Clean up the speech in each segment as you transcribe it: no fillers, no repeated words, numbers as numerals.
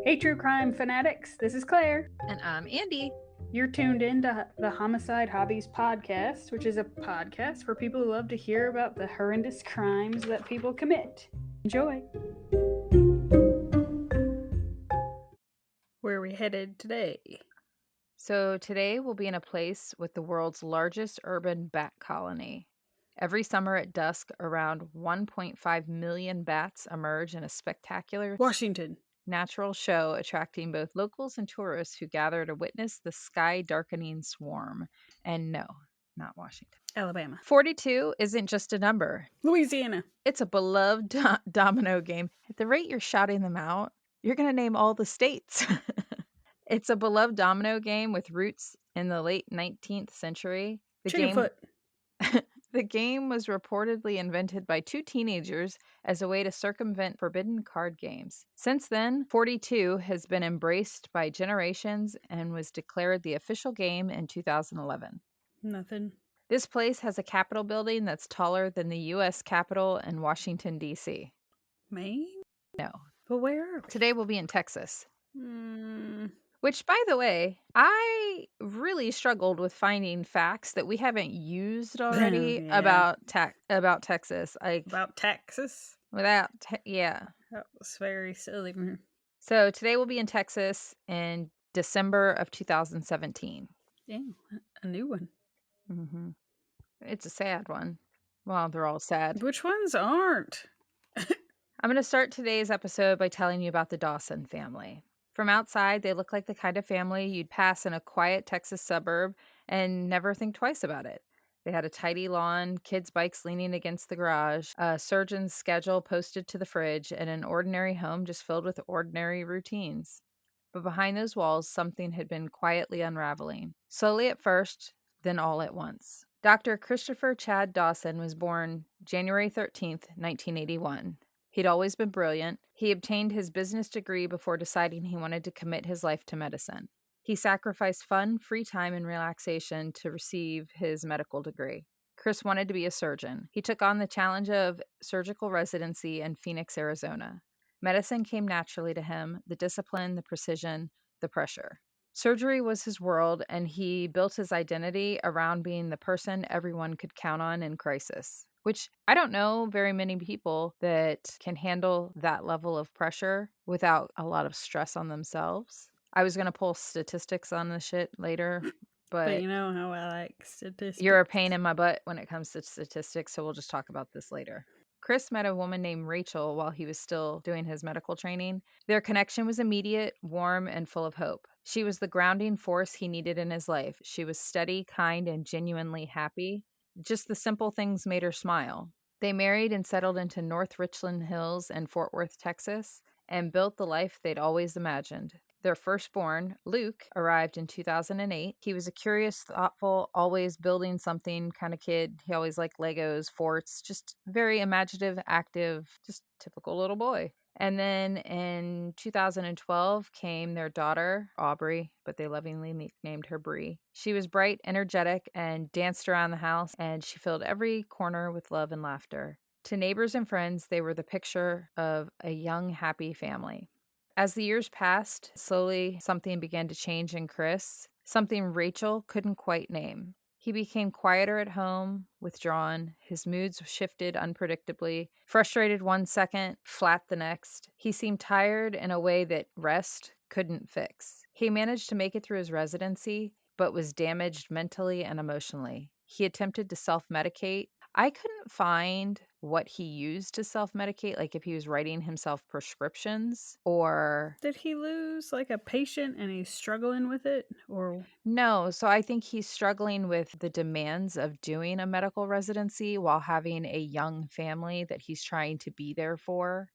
Hey, true crime fanatics, this is Claire. And I'm Andy. You're tuned in to the Homicide Hobbies podcast, which is a podcast for people who love to hear about the horrendous crimes that people commit. Enjoy. Where are we headed today? So today we'll be in a place with the world's largest urban bat colony. Every summer at dusk, around 1.5 million bats emerge in a spectacular Washington. natural show attracting both locals and tourists who gather to witness the sky-darkening swarm. And no, not Washington. Alabama. 42 isn't just a number. Louisiana. It's a beloved domino game. At the rate you're shouting them out, you're going to name all the states. It's a beloved domino game with roots in the late 19th century. Chickenfoot. The game was reportedly invented by two teenagers as a way to circumvent forbidden card games. Since then, 42 has been embraced by generations and was declared the official game in 2011. Nothing. This place has a Capitol building that's taller than the U.S. Capitol in Washington, D.C. Maine? No. But where are we? Today we'll be in Texas. Hmm. Which, by the way, I really struggled with finding facts that we haven't used already Yeah. about Texas. About Texas? Yeah. That was very silly. So today we'll be in Texas in December of 2017. Yeah, a new one. Mm-hmm. It's a sad one. Well, they're all sad. Which ones aren't? I'm going to start today's episode by telling you about the Dawson family. From outside, they look like the kind of family you'd pass in a quiet Texas suburb and never think twice about it. They had a tidy lawn, kids' bikes leaning against the garage, a surgeon's schedule posted to the fridge, and an ordinary home just filled with ordinary routines. But behind those walls, something had been quietly unraveling. Slowly at first, then all at once. Dr. Christopher Chad Dawson was born January 13th, 1981. He'd always been brilliant. He obtained his business degree before deciding he wanted to commit his life to medicine. He sacrificed fun, free time, and relaxation to receive his medical degree. Chris wanted to be a surgeon. He took on the challenge of surgical residency in Phoenix, Arizona. Medicine came naturally to him, the discipline, the precision, the pressure. Surgery was his world, and he built his identity around being the person everyone could count on in crisis. Which I don't know very many people that can handle that level of pressure without a lot of stress on themselves. I was going to pull statistics on this shit later, But you know how I like statistics. you're a pain in my butt when it comes to statistics, so we'll just talk about this later. Chris met a woman named Rachel while he was still doing his medical training. Their connection was immediate, warm, and full of hope. She was the grounding force he needed in his life. She was steady, kind, and genuinely happy. Just the simple things made her smile. They married and settled into North Richland Hills and Fort Worth, Texas, and built the life they'd always imagined. Their firstborn, Luke, arrived in 2008. He was a curious, thoughtful, always building something kind of kid. He always liked Legos, forts, just very imaginative, active, just typical little boy. And then in 2012 came their daughter, Aubrey, but they lovingly nicknamed her Bree. She was bright, energetic, and danced around the house, and she filled every corner with love and laughter. To neighbors and friends, they were the picture of a young, happy family. As the years passed, slowly something began to change in Chris, something Rachel couldn't quite name. He became quieter at home, withdrawn. His moods shifted unpredictably, frustrated one second, flat the next. He seemed tired in a way that rest couldn't fix. He managed to make it through his residency, but was damaged mentally and emotionally. He attempted to self-medicate. I couldn't find what he used to self-medicate, like if he was writing himself prescriptions or... Did he lose like a patient and he's struggling with it? Or No, so I think he's struggling with the demands of doing a medical residency while having a young family that he's trying to be there for.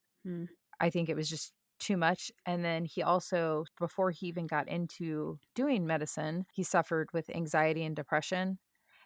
I think it was just too much. And then he also, before he even got into doing medicine, he suffered with anxiety and depression.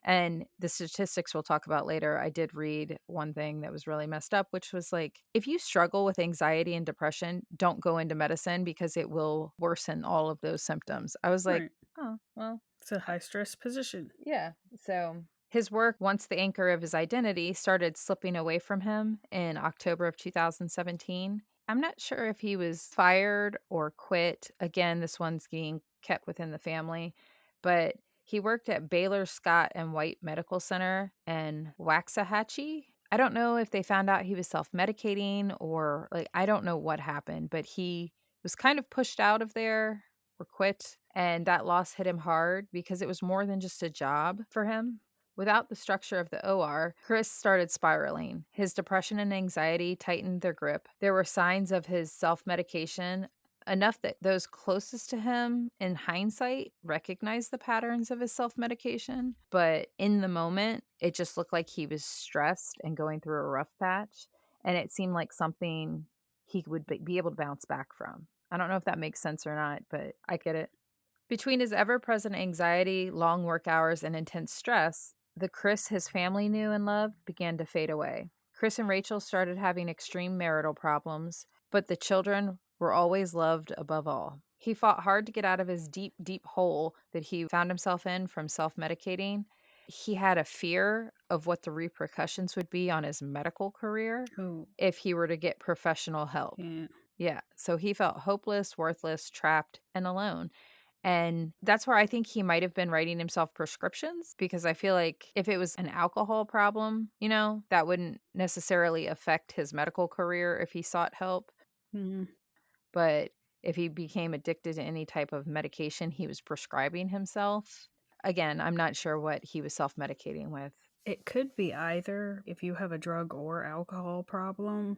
And the statistics we'll talk about later, I did read one thing that was really messed up, which was like, if you struggle with anxiety and depression, don't go into medicine because it will worsen all of those symptoms. I was like, Right. oh, well, It's a high stress position. yeah. So his work, once the anchor of his identity started slipping away from him in October of 2017, I'm not sure if he was fired or quit. Again, this one's being kept within the family, but he worked at Baylor Scott and White Medical Center in Waxahachie. I don't know if they found out he was self-medicating or like I don't know what happened, but he was kind of pushed out of there or quit, and that loss hit him hard because it was more than just a job for him. Without the structure of the OR, Chris started spiraling. His depression and anxiety tightened their grip. There were signs of his self medication, enough that those closest to him, in hindsight, recognized the patterns of his self medication. But in the moment, it just looked like he was stressed and going through a rough patch. And it seemed like something he would be able to bounce back from. I don't know if that makes sense or not, but I get it. Between his ever present anxiety, long work hours, and intense stress, the Chris his family knew and loved began to fade away. Chris and Rachel started having extreme marital problems, but the children were always loved above all. He fought hard to get out of his deep, deep hole that he found himself in from self medicating. He had a fear of what the repercussions would be on his medical career Oh, if he were to get professional help. yeah. Yeah, so he felt hopeless, worthless, trapped, and alone. And that's where I think he might have been writing himself prescriptions because I feel like if it was an alcohol problem, that wouldn't necessarily affect his medical career if he sought help. Mm. But if he became addicted to any type of medication he was prescribing himself, again, I'm not sure what he was self medicating with. It could be either if you have a drug or alcohol problem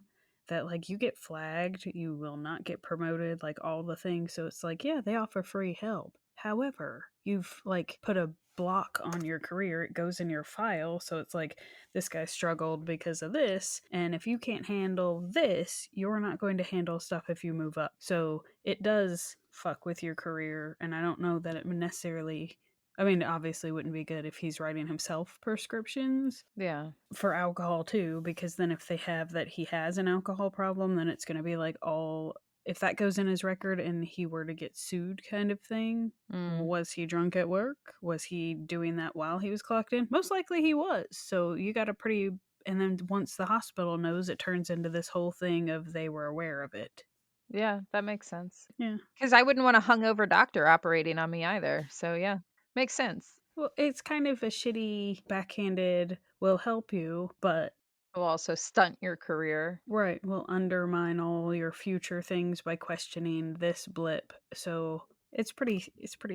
that like you get flagged, you will not get promoted, like all the things. So it's like, yeah, they offer free help. However, you've like put a block on your career. It goes in your file. So it's like this guy struggled because of this. And if you can't handle this, you're not going to handle stuff if you move up. So it does fuck with your career. And I don't know that it would necessarily, I mean, obviously wouldn't be good if he's writing himself prescriptions Yeah. for alcohol too, because then if they have that he has an alcohol problem, then it's going to be like all, if that goes in his record and he were to get sued kind of thing. Mm. Was he drunk at work? Was he doing that while he was clocked in? Most likely he was. So you got a pretty, and then once the hospital knows, it turns into this whole thing of they were aware of it. Yeah, that makes sense. Yeah. Because I wouldn't want a hungover doctor operating on me either. So, yeah, makes sense. Well, it's kind of a shitty backhanded, will help you, but Will also stunt your career. right, will undermine all your future things by questioning this blip. So it's pretty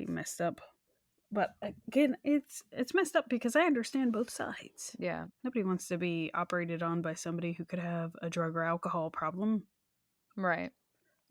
messed up. But again, it's messed up because I understand both sides. Yeah. Nobody wants to be operated on by somebody who could have a drug or alcohol problem. Right.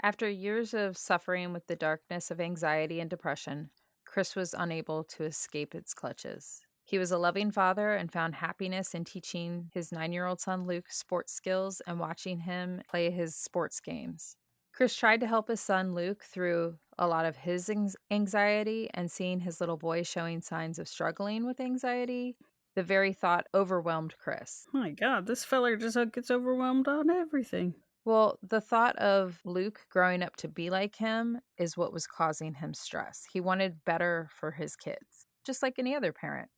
After years of suffering with the darkness of anxiety and depression, Chris was unable to escape its clutches. He was a loving father and found happiness in teaching his 9-year-old son Luke sports skills and watching him play his sports games. Chris tried to help his son Luke through a lot of his anxiety, and seeing his little boy showing signs of struggling with anxiety, the very thought overwhelmed Chris. My God, this feller just gets overwhelmed on everything. Well, the thought of Luke growing up to be like him is what was causing him stress. He wanted better for his kids, just like any other parent.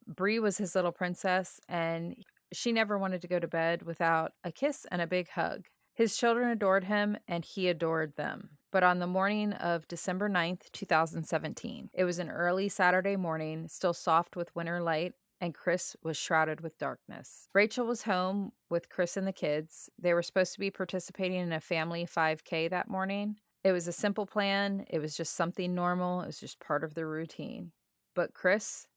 Bree was his little princess, and she never wanted to go to bed without a kiss and a big hug. His children adored him, and he adored them. But on the morning of December 9th, 2017, it was an early Saturday morning, still soft with winter light, and Chris was shrouded with darkness. Rachel was home with Chris and the kids. They were supposed to be participating in a family 5K that morning. It was a simple plan. It was just something normal. It was just part of the routine. But Chris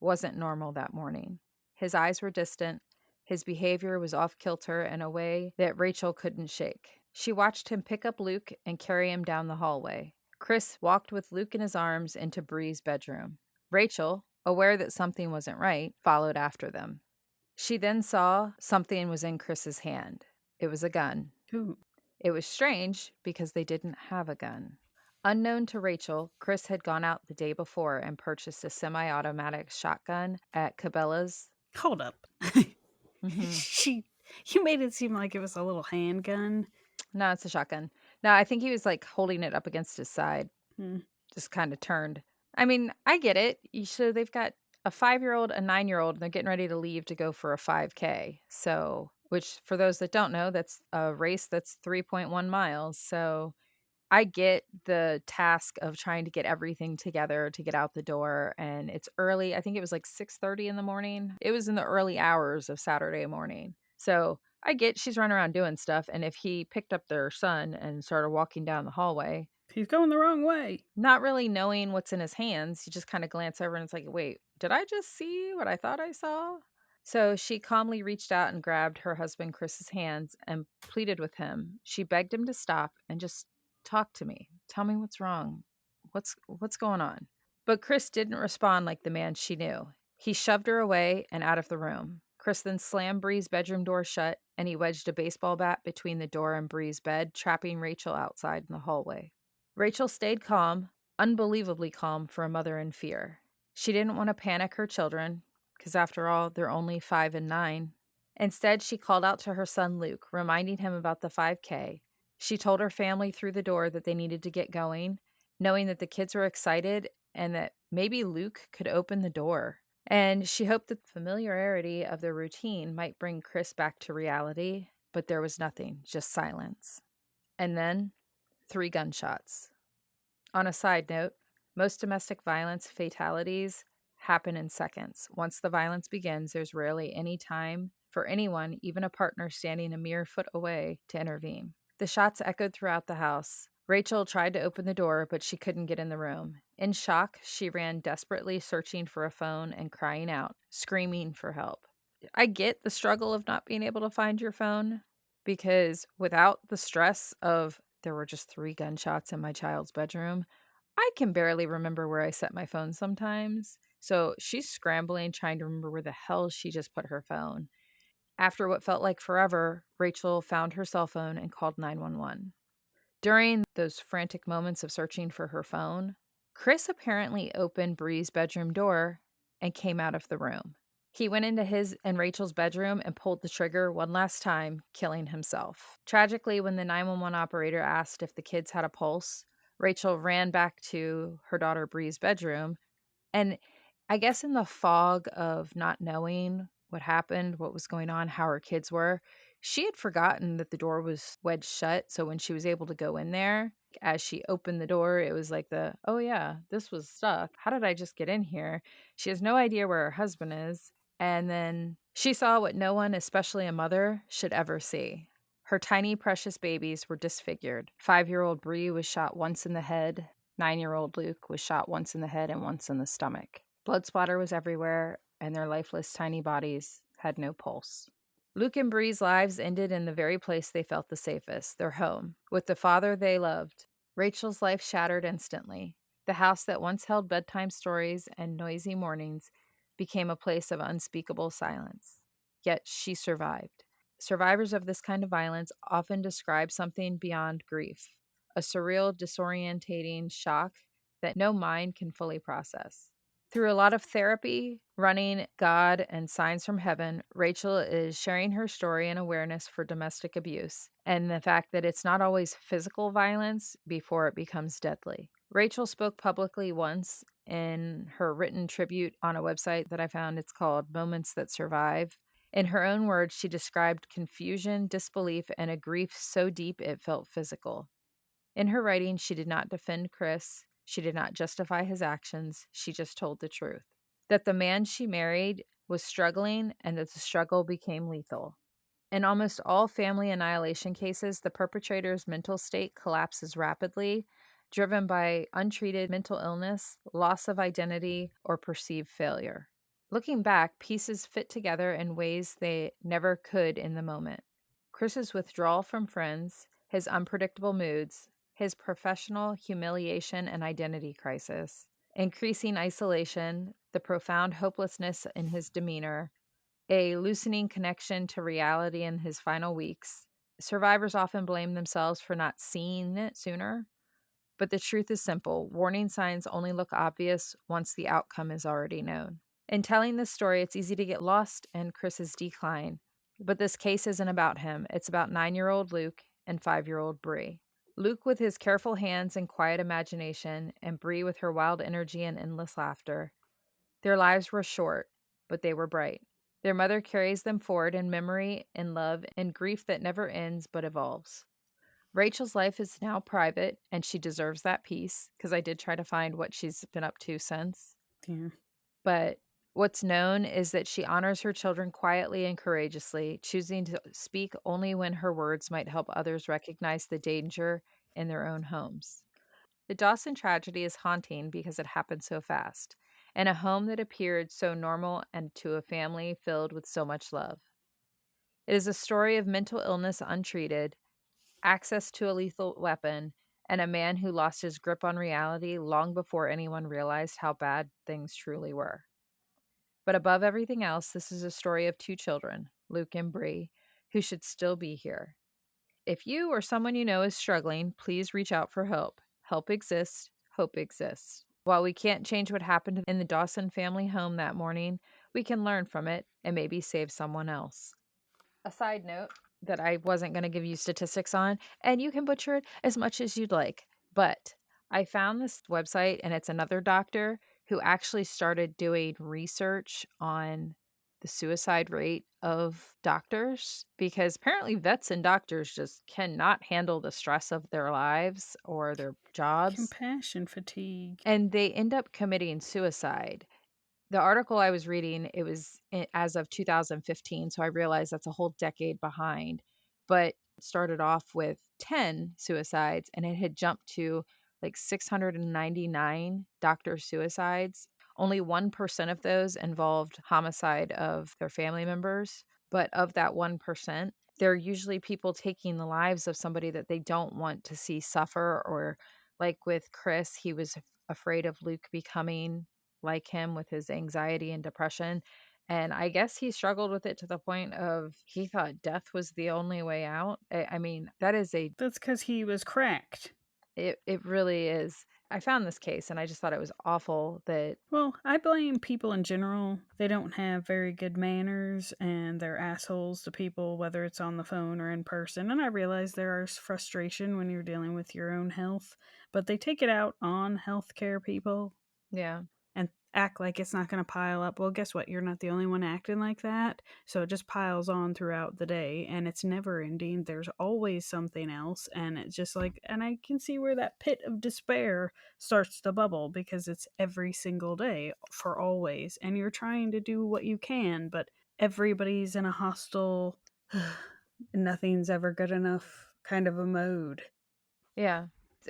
wasn't normal that morning. His eyes were distant. His behavior was off kilter in a way that Rachel couldn't shake. She watched him pick up Luke and carry him down the hallway. Chris walked with Luke in his arms into Bree's bedroom. Rachel, aware that something wasn't right, followed after them. She then saw something was in Chris's hand. It was a gun. Ooh. It was strange because they didn't have a gun. Unknown to Rachel, Chris had gone out the day before and purchased a semi automatic shotgun at Cabela's. Hold up. Hmm. she You made it seem like it was a little handgun. No, it's a shotgun. No, I think he was like holding it up against his side, Hmm. just kind of turned. I mean, I get it. So they've got a 5-year-old, a 9-year-old, and they're getting ready to leave to go for a 5K. So which for those that don't know, that's a race that's 3.1 miles. So I get the task of trying to get everything together to get out the door, and it's early. I think it was like 6:30 in the morning. It was in the early hours of Saturday morning. So I get she's running around doing stuff, and if he picked up their son and started walking down the hallway, He's going the wrong way. not really knowing what's in his hands, you just kind of glance over and it's like, wait, did I just see what I thought I saw? So she calmly reached out and grabbed her husband Chris's hands and pleaded with him. She begged him to stop and just talk to me. Tell me what's wrong. What's going on? But Chris didn't respond like the man she knew. He shoved her away and out of the room. Chris then slammed Bree's bedroom door shut and he wedged a baseball bat between the door and Bree's bed, trapping Rachel outside in the hallway. Rachel stayed calm, unbelievably calm for a mother in fear. She didn't want to panic her children, because after all, they're only 5 and 9. Instead, she called out to her son Luke, reminding him about the 5K. She told her family through the door that they needed to get going, knowing that the kids were excited and that maybe Luke could open the door. And she hoped that the familiarity of their routine might bring Chris back to reality, but there was nothing, just silence. And then 3 gunshots. On a side note, most domestic violence fatalities happen in seconds. Once the violence begins, there's rarely any time for anyone, even a partner standing a mere foot away, to intervene. The shots echoed throughout the house. Rachel tried to open the door, but she couldn't get in the room. In shock, she ran desperately, searching for a phone and crying out, screaming for help. I get the struggle of not being able to find your phone because without the stress of there were just 3 gunshots in my child's bedroom, I can barely remember where I set my phone sometimes. So she's scrambling, trying to remember where the hell she just put her phone. After what felt like forever, Rachel found her cell phone and called 911. During those frantic moments of searching for her phone, Chris apparently opened Bree's bedroom door and came out of the room. He went into his and Rachel's bedroom and pulled the trigger one last time, killing himself. Tragically, when the 911 operator asked if the kids had a pulse, Rachel ran back to her daughter Bree's bedroom. And I guess in the fog of not knowing what happened, what was going on, how her kids were, she had forgotten that the door was wedged shut. So when she was able to go in there, as she opened the door, it was like oh yeah, this was stuck. How did I just get in here? She has no idea where her husband is. And then she saw what no one, especially a mother, should ever see. Her tiny, precious babies were disfigured. 5-year-old Bree was shot once in the head. 9-year-old Luke was shot once in the head and once in the stomach. Blood splatter was everywhere, and their lifeless tiny bodies had no pulse. Luke and Bree's lives ended in the very place they felt the safest, their home, with the father they loved. Rachel's life shattered instantly. The house that once held bedtime stories and noisy mornings became a place of unspeakable silence. Yet she survived. Survivors of this kind of violence often describe something beyond grief, a surreal, disorientating shock that no mind can fully process. Through a lot of therapy, running, God, and signs from heaven, Rachel is sharing her story and awareness for domestic abuse and the fact that it's not always physical violence before it becomes deadly. Rachel spoke publicly once in her written tribute on a website that I found. It's called Moments That Survive. In her own words, she described confusion, disbelief, and a grief so deep it felt physical. In her writing, she did not defend Chris. She did not justify his actions. She just told the truth that the man she married was struggling and that the struggle became lethal. In almost all family annihilation cases, the perpetrator's mental state collapses rapidly, driven by untreated mental illness, loss of identity, or perceived failure. Looking back, pieces fit together in ways they never could in the moment. Chris's withdrawal from friends, his unpredictable moods, his professional humiliation and identity crisis, increasing isolation, the profound hopelessness in his demeanor, a loosening connection to reality in his final weeks. Survivors often blame themselves for not seeing it sooner, but the truth is simple. Warning signs only look obvious once the outcome is already known. In telling this story, it's easy to get lost in Chris's decline, but this case isn't about him. It's about 9-year-old Luke and 5-year-old Bree. Luke with his careful hands and quiet imagination, and Bree with her wild energy and endless laughter. Their lives were short, but they were bright. Their mother carries them forward in memory, in love, and grief that never ends but evolves. Rachel's life is now private, and she deserves that peace because I did try to find what she's been up to since. Yeah. But what's known is that she honors her children quietly and courageously, choosing to speak only when her words might help others recognize the danger in their own homes. The Dawson tragedy is haunting because it happened so fast, in a home that appeared so normal and to a family filled with so much love. It is a story of mental illness untreated, access to a lethal weapon, and a man who lost his grip on reality long before anyone realized how bad things truly were. But above everything else, this is a story of two children, Luke and Bree, who should still be here. If you or someone you know is struggling, please reach out for help. Help exists, hope exists. While we can't change what happened in the Dawson family home that morning, we can learn from it and maybe save someone else. A side note that I wasn't going to give you statistics on, and you can butcher it as much as you'd like, but I found this website and it's another doctor who actually started doing research on the suicide rate of doctors because apparently vets and doctors just cannot handle the stress of their lives or their jobs Compassion fatigue. and they end up committing suicide. The article I was reading, it was as of 2015, so I realized that's a whole decade behind, but it started off with 10 suicides and it had jumped to like 699 doctor suicides. Only 1% of those involved homicide of their family members, but of that 1%, they're usually people taking the lives of somebody that they don't want to see suffer, or like with Chris, he was afraid of Luke becoming like him with his anxiety and depression. And I guess he struggled with it to the point of he thought death was the only way out. I mean, that is a That's because he was cracked. it really is. I found this case and I just thought it was awful that Well, I blame people in general. They don't have very good manners and they're assholes to people, whether it's on the phone or in person. And I realize there is frustration when you're dealing with your own health, but they take it out on healthcare people yeah. and act like it's not going to pile up. Well, guess what? You're not the only one acting like that. So it just piles on throughout the day and it's never ending. There's always something else. And it's just like, and I can see where that pit of despair starts to bubble because it's every single day for always. And you're trying to do what you can, but everybody's in a hostile, nothing's ever good enough kind of a mode. Yeah.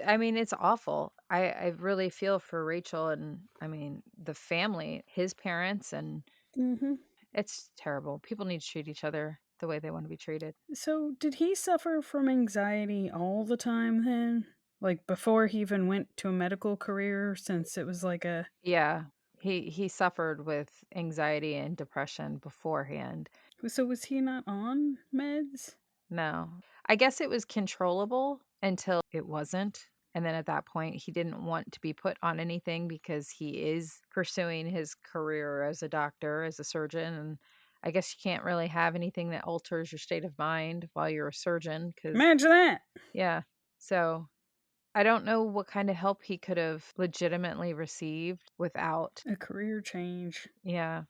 I mean, it's awful. I really feel for Rachel and I mean the family, his parents, and Hmm. it's terrible. People need to treat each other the way they want to be treated. So, did he suffer from anxiety all the time then? Like before he even went to a medical career, since it was like a. Yeah. He suffered with anxiety and depression beforehand. So, was he not on meds? No. I guess it was controllable until it wasn't. And then at that point, he didn't want to be put on anything because he is pursuing his career as a doctor, as a surgeon. And I guess you can't really have anything that alters your state of mind while you're a surgeon because, Imagine that! yeah. So I don't know what kind of help he could have legitimately received without, A career change. yeah.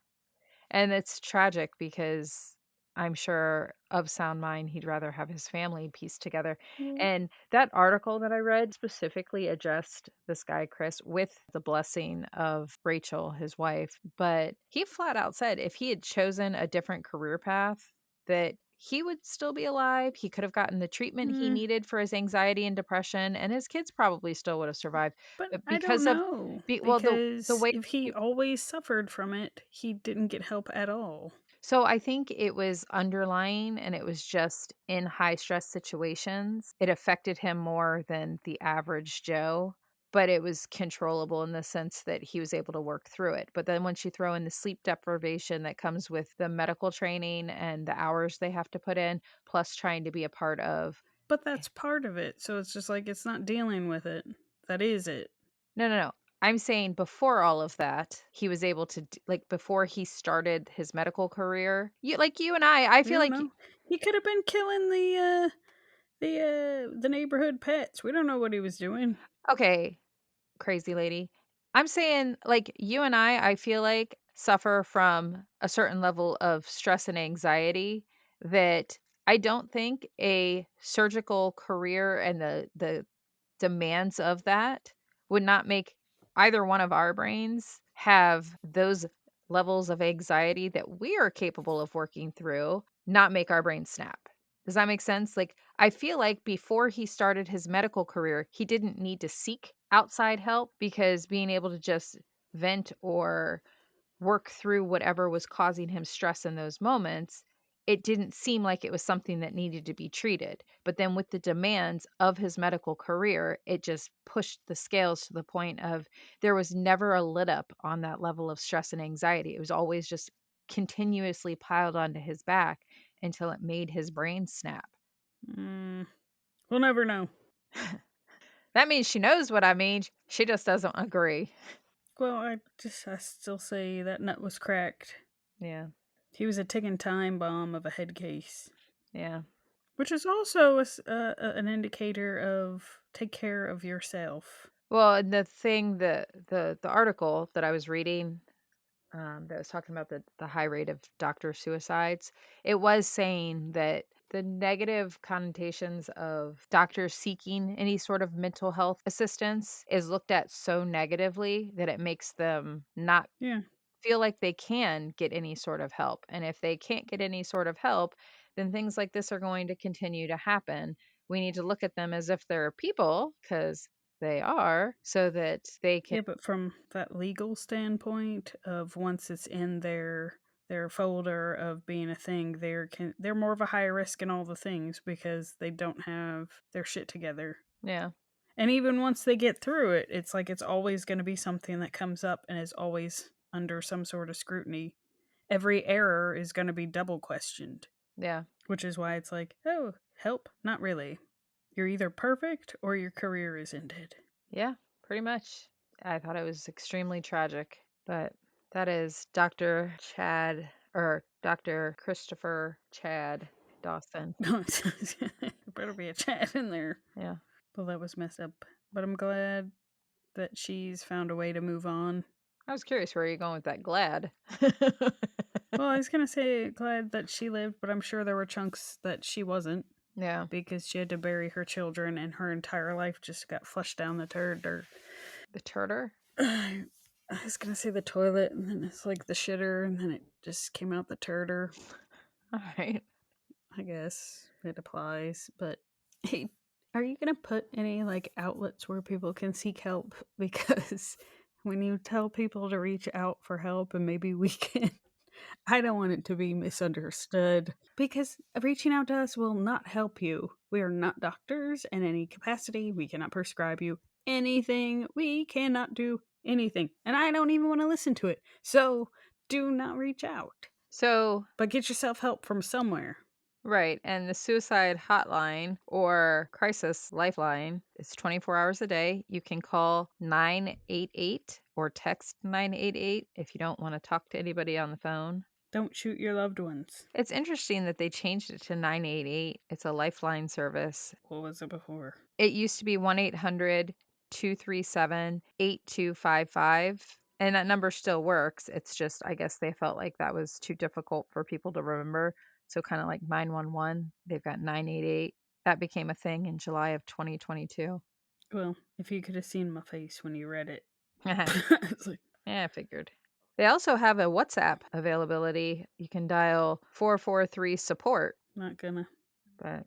And it's tragic because I'm sure of sound mind, he'd rather have his family pieced together. Well, And that article that I read specifically addressed this guy, Chris, with the blessing of Rachel, his wife. But he flat out said if he had chosen a different career path, that he would still be alive. He could have gotten the treatment he mm, needed for his anxiety and depression, and his kids probably still would have survived. but But I don't because of, know well, the because way if he always suffered from it, he didn't get help at all. So I think it was underlying and it was just in high stress situations. It affected him more than the average Joe, but it was controllable in the sense that he was able to work through it. But then once you throw in the sleep deprivation that comes with the medical training and the hours they have to put in, plus trying to be a part of, But that's part of it. So it's just like it's not dealing with it. That is it. no, no, no. I'm saying before all of that, he was able to, like, before he started his medical career, like you and I We feel don't like, know. He could have been killing the neighborhood pets. We don't know what he was doing. okay, crazy lady. I'm saying, like, you and I feel like suffer from a certain level of stress and anxiety that I don't think a surgical career and the demands of that would not make either one of our brains have those levels of anxiety that we are capable of working through, not make our brain snap. Does that make sense? Like, I feel like before he started his medical career, he didn't need to seek outside help because being able to just vent or work through whatever was causing him stress in those moments, it didn't seem like it was something that needed to be treated. But then with the demands of his medical career, it just pushed the scales to the point of there was never a let up on that level of stress and anxiety. It was always just continuously piled onto his back until it made his brain snap. Mm, we'll never know. That means she knows what I mean. She just doesn't agree. Well, I still say that nut was cracked. Yeah. He was a ticking time bomb of a head case. Yeah. Which is also an indicator of take care of yourself. Well, and the thing that the article that I was reading, that was talking about the high rate of doctor suicides, it was saying that the negative connotations of doctors seeking any sort of mental health assistance is looked at so negatively that it makes them not Yeah. feel like they can get any sort of help. And if they can't get any sort of help, then things like this are going to continue to happen. We need to look at them as if they're people, because they are, so that they can. Yeah, but from that legal standpoint of once it's in their folder of being a thing, they're more of a high risk in all the things because they don't have their shit together. Yeah. And even once they get through it, it's like it's always going to be something that comes up and is always under some sort of scrutiny. Every error is going to be double questioned, Yeah. which is why it's like, oh, help? Not really. You're either perfect or your career is ended. Yeah, pretty much. I thought it was extremely tragic, but that is Dr. Chad or Dr. Christopher Chad Dawson. There better be a chat in there. Yeah. Well, that was messed up. But I'm glad that she's found a way to move on. I was curious where you're going with that glad. Well, I was going to say glad that she lived, but I'm sure there were chunks that she wasn't Yeah. because she had to bury her children and her entire life just got flushed down the turd. Or The turtle? I was going to say the toilet, and then it's like the shitter, and then it just came out the turder. All right. I guess it applies. But hey, are you going to put any like outlets where people can seek help? Because when you tell people to reach out for help and maybe we can, I don't want it to be misunderstood because reaching out to us will not help you. We are not doctors in any capacity. We cannot prescribe you anything. We cannot do anything. And I don't even want to listen to it. So do not reach out. So, But get yourself help from somewhere. right. And the suicide hotline or crisis lifeline is 24 hours a day. You can call 988 or text 988 if you don't want to talk to anybody on the phone. Don't shoot your loved ones. It's interesting that they changed it to 988. It's a lifeline service. What was it before? It used to be 1-800-237-8255. And that number still works. It's just, I guess they felt like that was too difficult for people to remember. So kind of like 911, they've got 988. That became a thing in July of 2022. Well, if you could have seen my face when you read it. Yeah, It's like, I figured. They also have a WhatsApp availability. You can dial 443 support, not gonna. but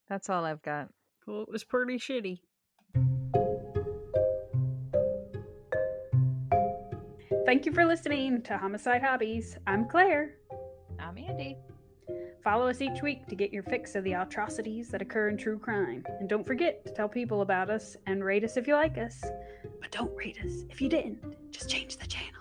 that's all I've got. Well, it was pretty shitty. Thank you for listening to Homicide Hobbies. I'm Claire. I'm Andy. Follow us each week to get your fix of the atrocities that occur in true crime. And don't forget to tell people about us and rate us if you like us. But don't rate us if you didn't. Just change the channel.